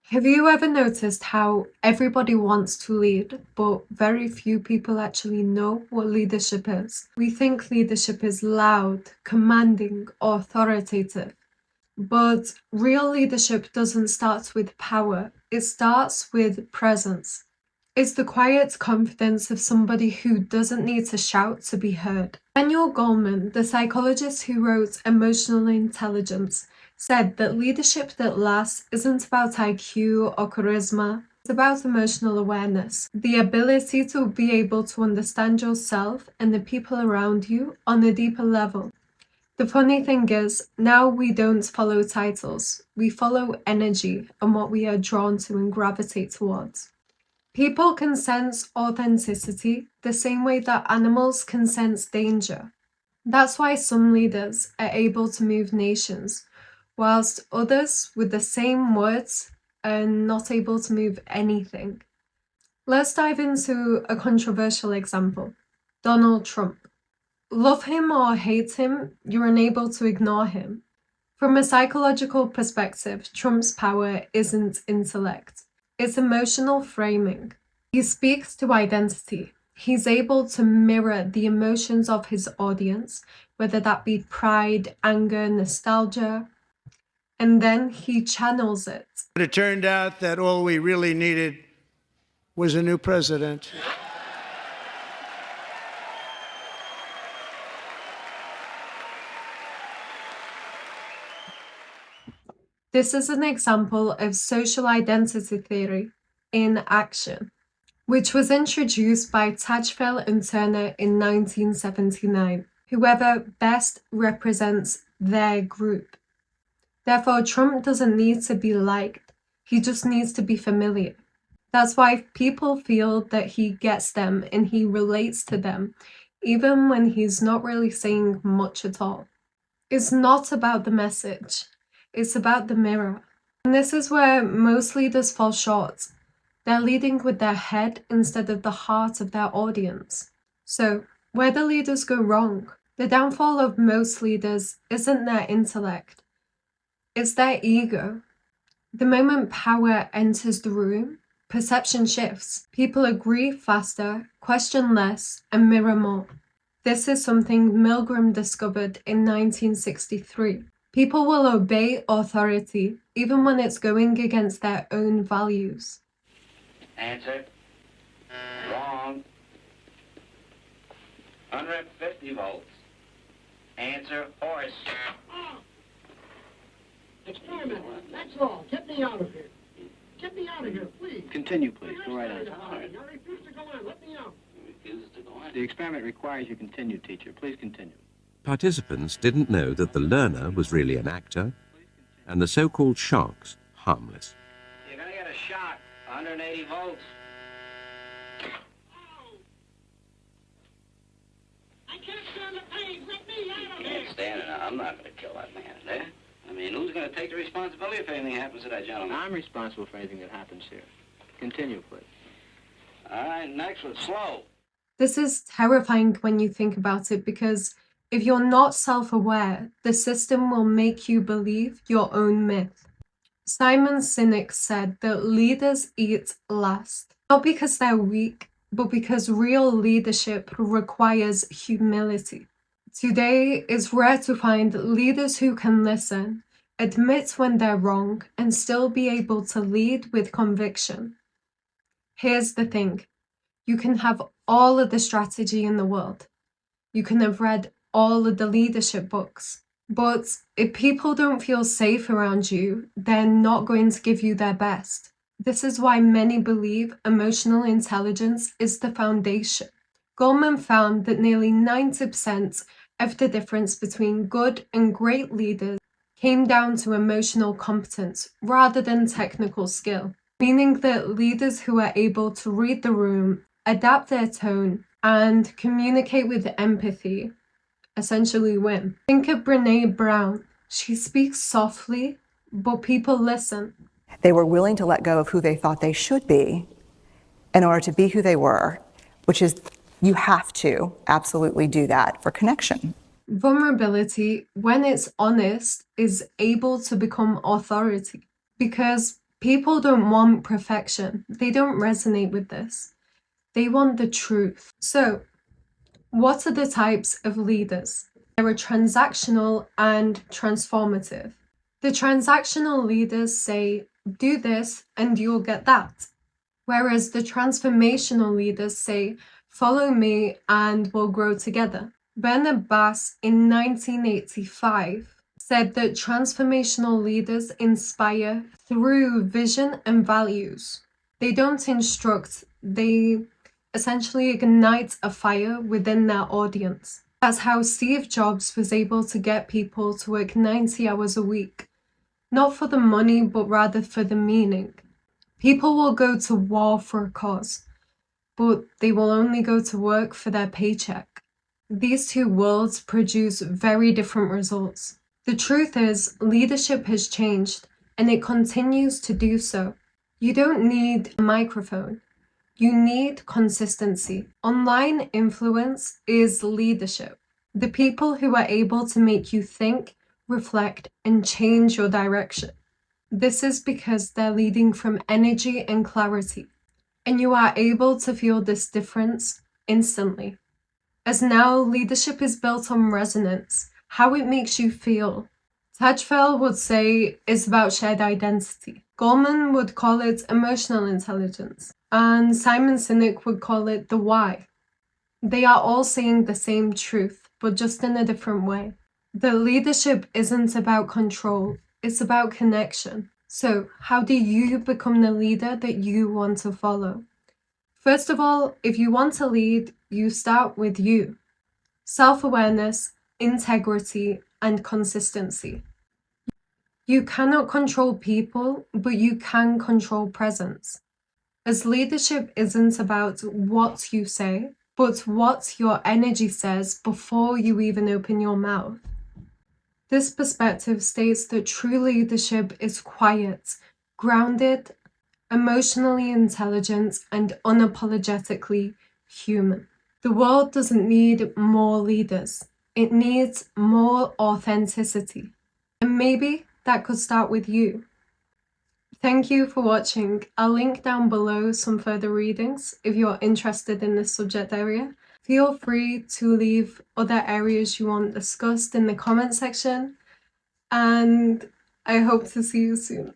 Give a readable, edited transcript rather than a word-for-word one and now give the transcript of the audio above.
Have you ever noticed how everybody wants to lead, but very few people actually know what leadership is? We think leadership is loud, commanding, or authoritative. But real leadership doesn't start with power, it starts with presence. It's the quiet confidence of somebody who doesn't need to shout to be heard. Goleman, the psychologist who wrote Emotional Intelligence, said that leadership that lasts isn't about IQ or charisma, it's about emotional awareness, the ability to be able to understand yourself and the people around you on a deeper level. The funny thing is, now we don't follow titles, we follow energy and what we are drawn to and gravitate towards. People can sense authenticity the same way that animals can sense danger. That's why some leaders are able to move nations, whilst others with the same words are not able to move anything. Let's dive into a controversial example. Donald Trump. Love him or hate him, you're unable to ignore him. From a psychological perspective, Trump's power isn't intellect. It's emotional framing. He speaks to identity. He's able to mirror the emotions of his audience, whether that be pride, anger, nostalgia, and then he channels it. But it turned out that all we really needed was a new president. This is an example of social identity theory in action, which was introduced by Tajfel and Turner in 1979. Whoever best represents their group. Therefore, Trump doesn't need to be liked, he just needs to be familiar. That's why people feel that he gets them and he relates to them, even when he's not really saying much at all. It's not about the message, it's about the mirror. And this is where most leaders fall short. They're leading with their head instead of the heart of their audience. So, where do leaders go wrong? The downfall of most leaders isn't their intellect, it's their ego. The moment power enters the room, perception shifts. People agree faster, question less, and mirror more. This is something Milgram discovered in 1963. People will obey authority even when it's going against their own values. Answer. Wrong. 150 volts. Answer, horse. Experiment. That's all. Get me out of here. Get me out of here, please. Continue, please. Go right on. I refuse to go in. Let me out. The experiment requires you continue, teacher. Please continue. Participants didn't know that the learner was really an actor, and the so-called sharks harmless. You're gonna get a shock. 180 volts. I can't stand the pain. Let me out of here. Can't stand it. I'm not gonna kill that man, there. I mean, who's gonna take the responsibility if anything happens to that gentleman? I'm responsible for anything that happens here. Continue, please. All right, next one, slow. This is terrifying when you think about it because if you're not self-aware, the system will make you believe your own myth. Simon Sinek said that leaders eat last, not because they're weak, but because real leadership requires humility. Today, it's rare to find leaders who can listen, admit when they're wrong, and still be able to lead with conviction. Here's the thing. You can have all of the strategy in the world. You can have read all of the leadership books. But if people don't feel safe around you, they're not going to give you their best. This is why many believe emotional intelligence is the foundation. Goleman found that nearly 90% of the difference between good and great leaders came down to emotional competence rather than technical skill, meaning that leaders who are able to read the room, adapt their tone, and communicate with empathy essentially win. Think of Brené Brown. She speaks softly, but people listen. They were willing to let go of who they thought they should be in order to be who they were, which is, you have to absolutely do that for connection. Vulnerability, when it's honest, is able to become authority because People don't want perfection. They don't resonate with this. They want the truth. So, what are the types of leaders? There are transactional and transformative. The transactional leaders say, do this and you'll get that. Whereas the transformational leaders say, follow me and we'll grow together. Bernard Bass in 1985 said that transformational leaders inspire through vision and values. They don't instruct, they essentially ignite a fire within their audience. That's how Steve Jobs was able to get people to work 90 hours a week. Not for the money, but rather for the meaning. People will go to war for a cause, but they will only go to work for their paycheck. These two worlds produce very different results. The truth is, leadership has changed, and it continues to do so. You don't need a microphone. You need consistency. Online influence is leadership. The people who are able to make you think, reflect, and change your direction. This is because they're leading from energy and clarity, and you are able to feel this difference instantly. As now, leadership is built on resonance, how it makes you feel. Tajfel would say it's about shared identity. Goleman would call it emotional intelligence, and Simon Sinek would call it the why. They are all saying the same truth, but just in a different way. The leadership isn't about control, it's about connection. So, how do you become the leader that you want to follow? First of all, if you want to lead, you start with you. Self-awareness, integrity, and consistency. You cannot control people, but you can control presence. As leadership isn't about what you say, but what your energy says before you even open your mouth. This perspective states that true leadership is quiet, grounded, emotionally intelligent, and unapologetically human. The world doesn't need more leaders. It needs more authenticity. And maybe that could start with you. Thank you for watching. I'll link down below some further readings if you're interested in this subject area. Feel free to leave other areas you want discussed in the comment section, and I hope to see you soon.